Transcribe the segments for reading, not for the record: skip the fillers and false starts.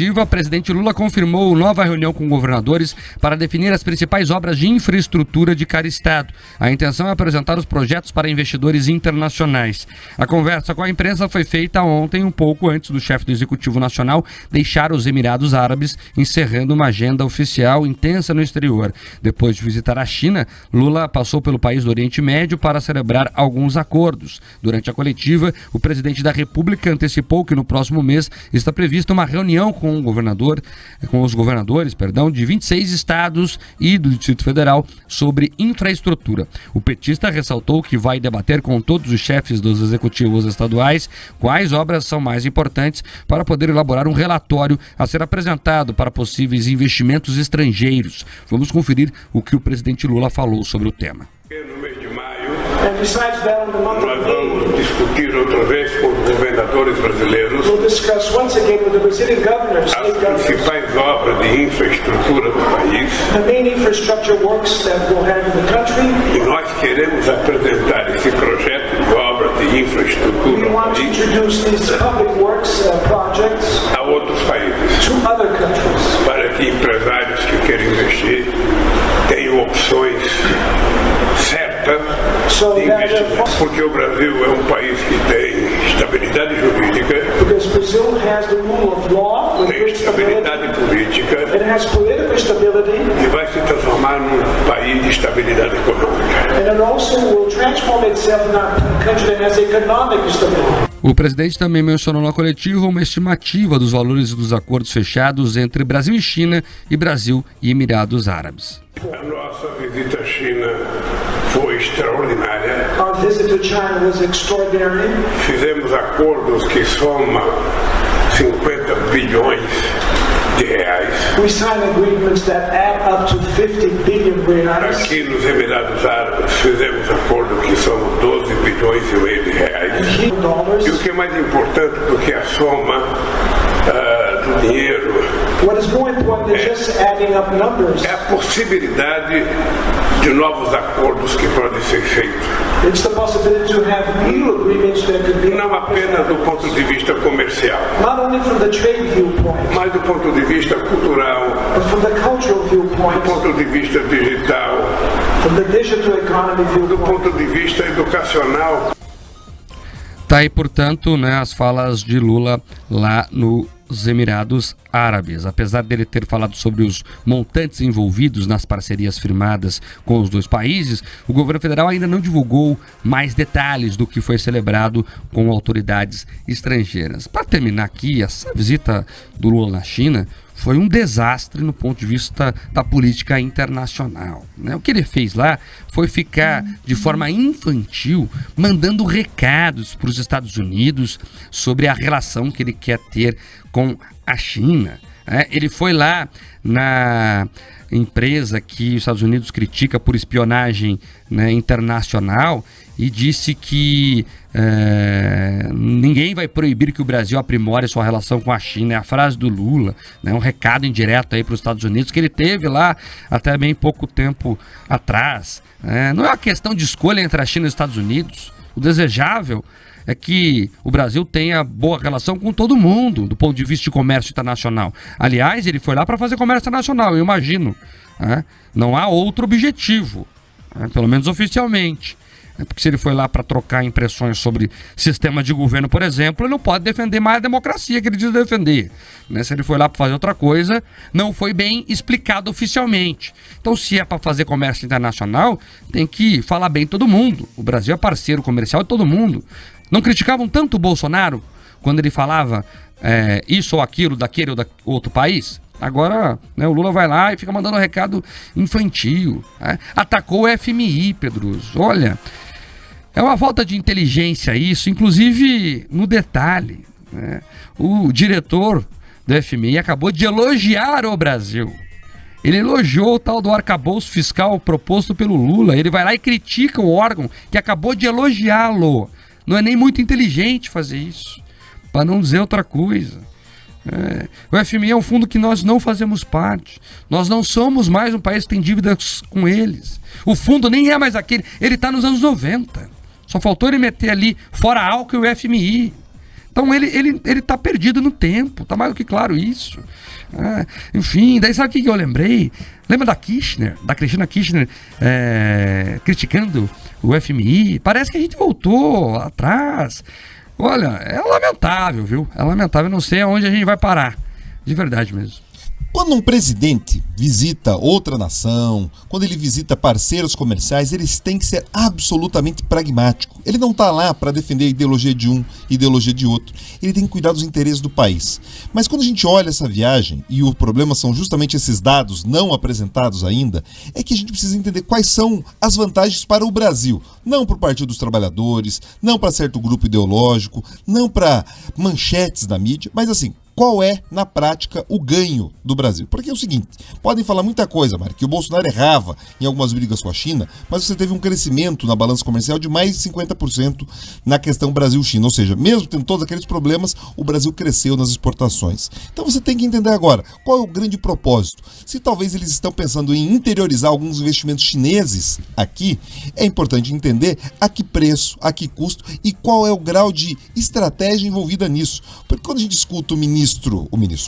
O presidente Lula confirmou nova reunião com governadores para definir as principais obras de infraestrutura de cada estado. A intenção é apresentar os projetos para investidores internacionais. A conversa com a imprensa foi feita ontem, um pouco antes do chefe do Executivo Nacional deixar os Emirados Árabes, encerrando uma agenda oficial intensa no exterior. Depois de visitar a China, Lula passou pelo país do Oriente Médio para celebrar alguns acordos. Durante a coletiva, o presidente da República antecipou que no próximo mês está prevista uma reunião com os governadores de 26 estados e do Distrito Federal sobre infraestrutura. O petista ressaltou que vai debater com todos os chefes dos executivos estaduais quais obras são mais importantes para poder elaborar um relatório a ser apresentado para possíveis investimentos estrangeiros. Vamos conferir o que o presidente Lula falou sobre o tema. No mês de maio, nós vamos discutir outra vez com os governadores brasileiros as principais obras de infraestrutura do país. E nós queremos apresentar esse projeto de obra de infraestrutura a outros países, para que empresários que querem investir tenham opções certas de investimento, porque o Brasil é um país que tem estabilidade jurídica, tem estabilidade política e vai se transformar num país de estabilidade econômica. O presidente também mencionou na coletiva uma estimativa dos valores dos acordos fechados entre Brasil e China e Brasil e Emirados Árabes. A nossa visita à China foi extraordinária. Fizemos acordos que somam 50 bilhões de reais. Aqui nos Emirados Árabes fizemos acordo que são 12 bilhões e meio de reais. E o que é mais importante do que a soma do dinheiro é a possibilidade de novos acordos que podem ser feitos. Não apenas do ponto de vista comercial, mas do ponto de vista cultural, do ponto de vista digital, do ponto de vista educacional. Tá aí, portanto, as falas de Lula lá nos Emirados Árabes. Apesar dele ter falado sobre os montantes envolvidos nas parcerias firmadas com os dois países, o governo federal ainda não divulgou mais detalhes do que foi celebrado com autoridades estrangeiras. Para terminar aqui, essa visita do Lula na China foi um desastre no ponto de vista da política internacional, O que ele fez lá foi ficar de forma infantil mandando recados para os Estados Unidos sobre a relação que ele quer ter com a China. Ele foi lá na empresa que os Estados Unidos critica por espionagem internacional e disse que ninguém vai proibir que o Brasil aprimore sua relação com a China. É a frase do Lula, um recado indireto aí para os Estados Unidos que ele teve lá até bem pouco tempo atrás. Não é uma questão de escolha entre a China e os Estados Unidos. O desejável é que o Brasil tenha boa relação com todo mundo, do ponto de vista de comércio internacional. Aliás, ele foi lá para fazer comércio internacional, eu imagino. Não há outro objetivo, pelo menos oficialmente. Porque se ele foi lá para trocar impressões sobre sistema de governo, por exemplo, ele não pode defender mais a democracia que ele diz defender. Se ele foi lá para fazer outra coisa, não foi bem explicado oficialmente. Então, se é para fazer comércio internacional, tem que falar bem todo mundo. O Brasil é parceiro comercial de todo mundo. Não criticavam tanto o Bolsonaro quando ele falava isso ou aquilo daquele ou da outro país? Agora, o Lula vai lá e fica mandando um recado infantil. Atacou o FMI, Pedroso. Olha, é uma falta de inteligência isso, inclusive no detalhe. O diretor do FMI acabou de elogiar o Brasil. Ele elogiou o tal do arcabouço fiscal proposto pelo Lula. Ele vai lá e critica o órgão que acabou de elogiá-lo. Não é nem muito inteligente fazer isso, para não dizer outra coisa. O FMI é um fundo que nós não fazemos parte. Nós não somos mais um país que tem dívidas com eles. O fundo nem é mais aquele. Ele está nos anos 90. Só faltou ele meter ali fora álcool e o FMI. Então ele tá perdido no tempo, tá mais do que claro isso. Enfim, daí sabe o que eu lembrei? Lembra da Cristina Kirchner criticando o FMI? Parece que a gente voltou atrás. Olha, é lamentável, viu? É lamentável, não sei aonde a gente vai parar. De verdade mesmo. Quando um presidente visita outra nação, quando ele visita parceiros comerciais, eles têm que ser absolutamente pragmáticos. Ele não está lá para defender a ideologia de um, ideologia de outro. Ele tem que cuidar dos interesses do país. Mas quando a gente olha essa viagem, e o problema são justamente esses dados não apresentados ainda, é que a gente precisa entender quais são as vantagens para o Brasil. Não para o Partido dos Trabalhadores, não para certo grupo ideológico, não para manchetes da mídia, mas assim, qual é, na prática, o ganho do Brasil? Porque é o seguinte, podem falar muita coisa, Mário, que o Bolsonaro errava em algumas brigas com a China, mas você teve um crescimento na balança comercial de mais de 50% na questão Brasil-China. Ou seja, mesmo tendo todos aqueles problemas, o Brasil cresceu nas exportações. Então você tem que entender agora, qual é o grande propósito? Se talvez eles estão pensando em interiorizar alguns investimentos chineses aqui, é importante entender a que preço, a que custo e qual é o grau de estratégia envolvida nisso. Porque quando a gente escuta o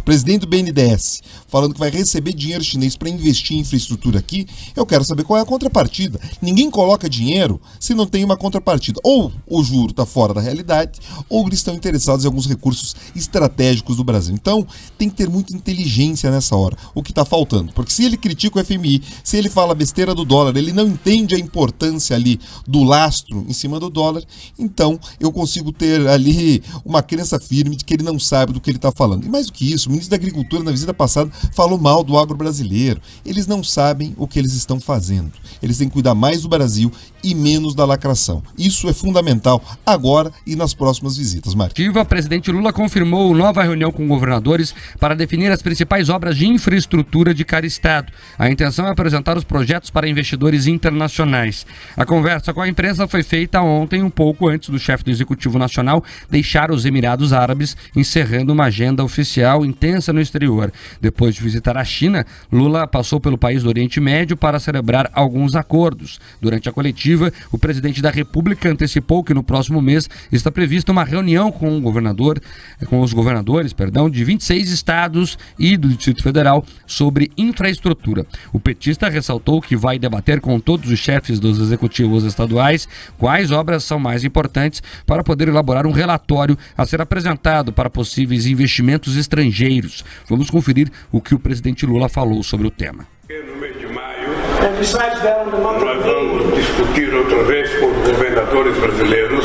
presidente do BNDES, falando que vai receber dinheiro chinês para investir em infraestrutura aqui, eu quero saber qual é a contrapartida. Ninguém coloca dinheiro se não tem uma contrapartida. Ou o juro está fora da realidade, ou eles estão interessados em alguns recursos estratégicos do Brasil. Então, tem que ter muita inteligência nessa hora, o que está faltando. Porque se ele critica o FMI, se ele fala besteira do dólar, ele não entende a importância ali do lastro em cima do dólar, então eu consigo ter ali uma crença firme de que ele não sabe do que ele está falando. E mais do que isso, o ministro da Agricultura, na visita passada, falou mal do agro brasileiro. Eles não sabem o que eles estão fazendo. Eles têm que cuidar mais do Brasil e menos da lacração. Isso é fundamental agora e nas próximas visitas, Marcos. O presidente Lula confirmou nova reunião com governadores para definir as principais obras de infraestrutura de cada estado. A intenção é apresentar os projetos para investidores internacionais. A conversa com a imprensa foi feita ontem, um pouco antes do chefe do Executivo Nacional deixar os Emirados Árabes, encerrando uma agenda oficial intensa no exterior. Depois de visitar a China, Lula passou pelo país do Oriente Médio para celebrar alguns acordos. Durante a coletiva, o presidente da República antecipou que no próximo mês está prevista uma reunião com os governadores de 26 estados e do Distrito Federal sobre infraestrutura. O petista ressaltou que vai debater com todos os chefes dos executivos estaduais quais obras são mais importantes para poder elaborar um relatório a ser apresentado para possíveis investimentos estrangeiros. Vamos conferir o que o presidente Lula falou sobre o tema. No mês de maio, nós vamos discutir outra vez com os governadores brasileiros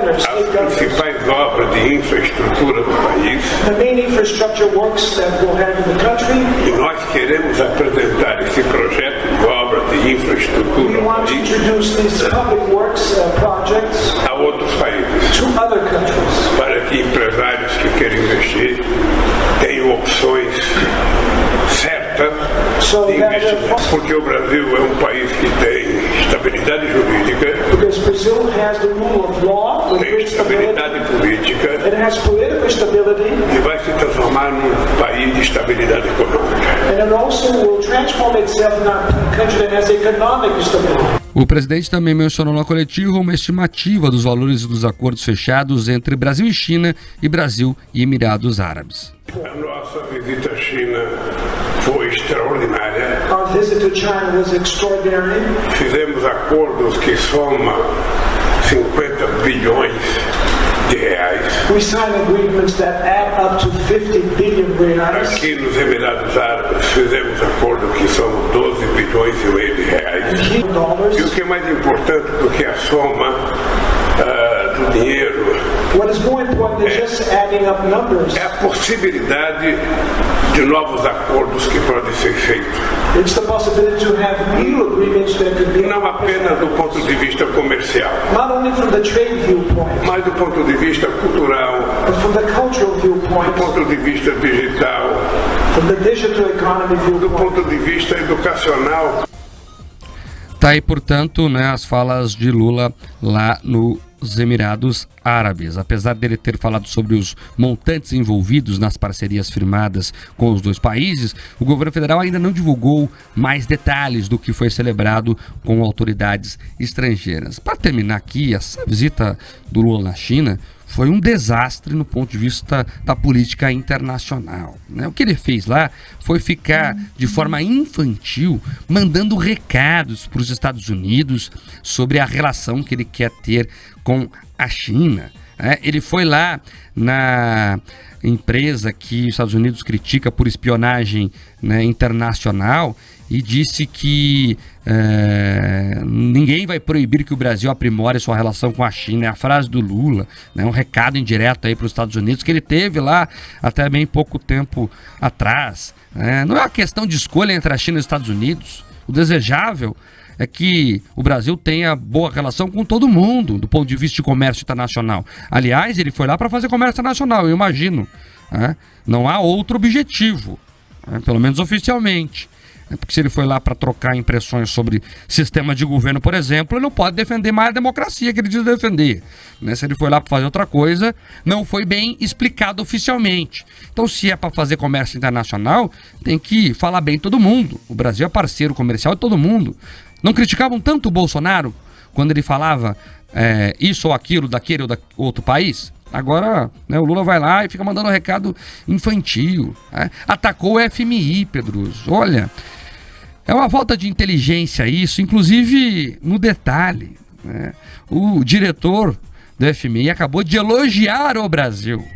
as principais obras de infraestrutura do país. E nós queremos apresentar esse projeto de obra de infraestrutura a outros países, para que empresários que querem investir tenham opções certas de investimento. Porque o Brasil é um país que tem estabilidade jurídica, tem estabilidade política e vai se transformar num país de estabilidade econômica. O presidente também mencionou na coletiva uma estimativa dos valores dos acordos fechados entre Brasil e China e Brasil e Emirados Árabes. A nossa visita à China foi extraordinária. Fizemos acordos que somam 50 bilhões de reais. Aqui nos Emirados Árabes fizemos acordo que são 12 bilhões e meio de reais. E o que é mais importante do que a soma do dinheiro é a possibilidade de novos acordos que podem ser feitos. Não apenas do ponto de vista comercial, mas do ponto de vista cultural, do ponto de vista digital, do ponto de vista educacional. Tá aí, portanto, as falas de Lula lá no os Emirados Árabes. Apesar dele ter falado sobre os montantes envolvidos nas parcerias firmadas com os dois países, o governo federal ainda não divulgou mais detalhes do que foi celebrado com autoridades estrangeiras. Para terminar aqui, essa visita do Lula na China foi um desastre no ponto de vista da política internacional, né? O que ele fez lá foi ficar de forma infantil mandando recados para os Estados Unidos sobre a relação que ele quer ter com a China, né? Ele foi lá na empresa que os Estados Unidos critica por espionagem, né, internacional, e disse que ninguém vai proibir que o Brasil aprimore sua relação com a China. É a frase do Lula, né, um recado indireto aí para os Estados Unidos que ele teve lá até bem pouco tempo atrás, né? Não é uma questão de escolha entre a China e os Estados Unidos. O desejável é que o Brasil tenha boa relação com todo mundo do ponto de vista de comércio internacional. Aliás, ele foi lá para fazer comércio internacional, eu imagino, né? Não há outro objetivo, né? Pelo menos oficialmente. Porque se ele foi lá para trocar impressões sobre sistema de governo, por exemplo, ele não pode defender mais a democracia que ele diz defender, né? Se ele foi lá para fazer outra coisa, não foi bem explicado oficialmente. Então, se é para fazer comércio internacional, tem que falar bem todo mundo. O Brasil é parceiro comercial de todo mundo. Não criticavam tanto o Bolsonaro quando ele falava isso ou aquilo daquele ou da outro país? Agora, né, o Lula vai lá e fica mandando um recado infantil, né? Atacou o FMI, Pedroso. Olha, é uma falta de inteligência isso, inclusive no detalhe, né? O diretor do FMI acabou de elogiar o Brasil.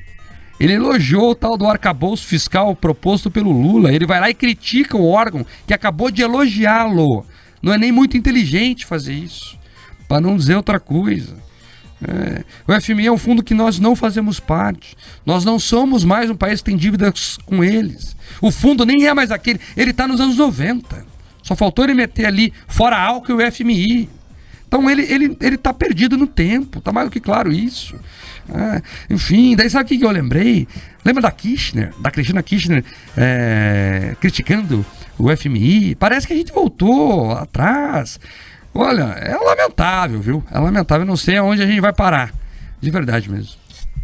Ele elogiou o tal do arcabouço fiscal proposto pelo Lula. Ele vai lá e critica o órgão que acabou de elogiá-lo. Não é nem muito inteligente fazer isso, para não dizer outra coisa. O FMI é um fundo que nós não fazemos parte. Nós não somos mais um país que tem dívidas com eles. O fundo nem é mais aquele. Ele está nos anos 90. Só faltou ele meter ali fora álcool e o FMI. Então ele está perdido no tempo. Está mais do que claro isso. Enfim, daí sabe o que eu lembrei? Lembra da Kirchner, da Cristina Kirchner, criticando o FMI? Parece que a gente voltou atrás. Olha, é lamentável, viu? É lamentável, não sei aonde a gente vai parar. De verdade mesmo.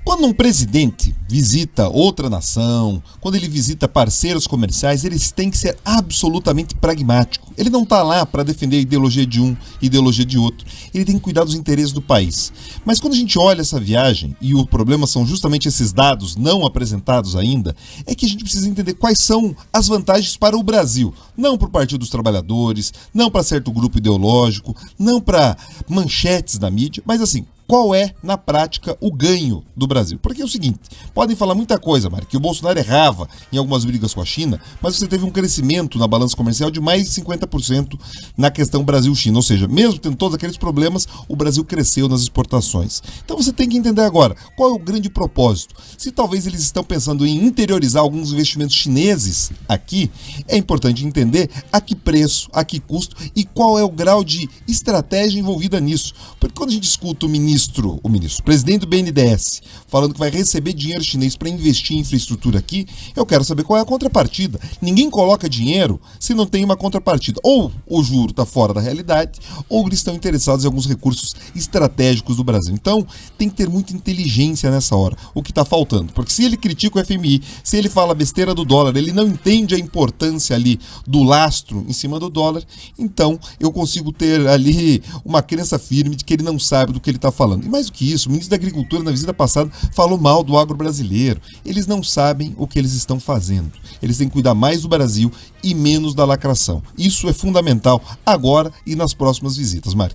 Quando um presidente visita outra nação, quando ele visita parceiros comerciais, eles têm que ser absolutamente pragmático. Ele não está lá para defender a ideologia de um, ideologia de outro. Ele tem que cuidar dos interesses do país. Mas quando a gente olha essa viagem, e o problema são justamente esses dados não apresentados ainda, é que a gente precisa entender quais são as vantagens para o Brasil. Não para o Partido dos Trabalhadores, não para certo grupo ideológico, não para manchetes da mídia, mas assim, qual é, na prática, o ganho do Brasil? Porque é o seguinte, podem falar muita coisa, Mário, que o Bolsonaro errava em algumas brigas com a China, mas você teve um crescimento na balança comercial de mais de 50% na questão Brasil-China. Ou seja, mesmo tendo todos aqueles problemas, o Brasil cresceu nas exportações. Então você tem que entender agora, qual é o grande propósito? Se talvez eles estão pensando em interiorizar alguns investimentos chineses aqui, é importante entender a que preço, a que custo e qual é o grau de estratégia envolvida nisso. Porque quando a gente escuta o presidente do BNDES, falando que vai receber dinheiro chinês para investir em infraestrutura aqui, eu quero saber qual é a contrapartida. Ninguém coloca dinheiro se não tem uma contrapartida. Ou o juro está fora da realidade, ou eles estão interessados em alguns recursos estratégicos do Brasil. Então, tem que ter muita inteligência nessa hora, o que está faltando. Porque se ele critica o FMI, se ele fala besteira do dólar, ele não entende a importância ali do lastro em cima do dólar, então eu consigo ter ali uma crença firme de que ele não sabe do que ele está falando. E mais do que isso, o ministro da Agricultura na visita passada falou mal do agro brasileiro. Eles não sabem o que eles estão fazendo. Eles têm que cuidar mais do Brasil e menos da lacração. Isso é fundamental agora e nas próximas visitas, Mário.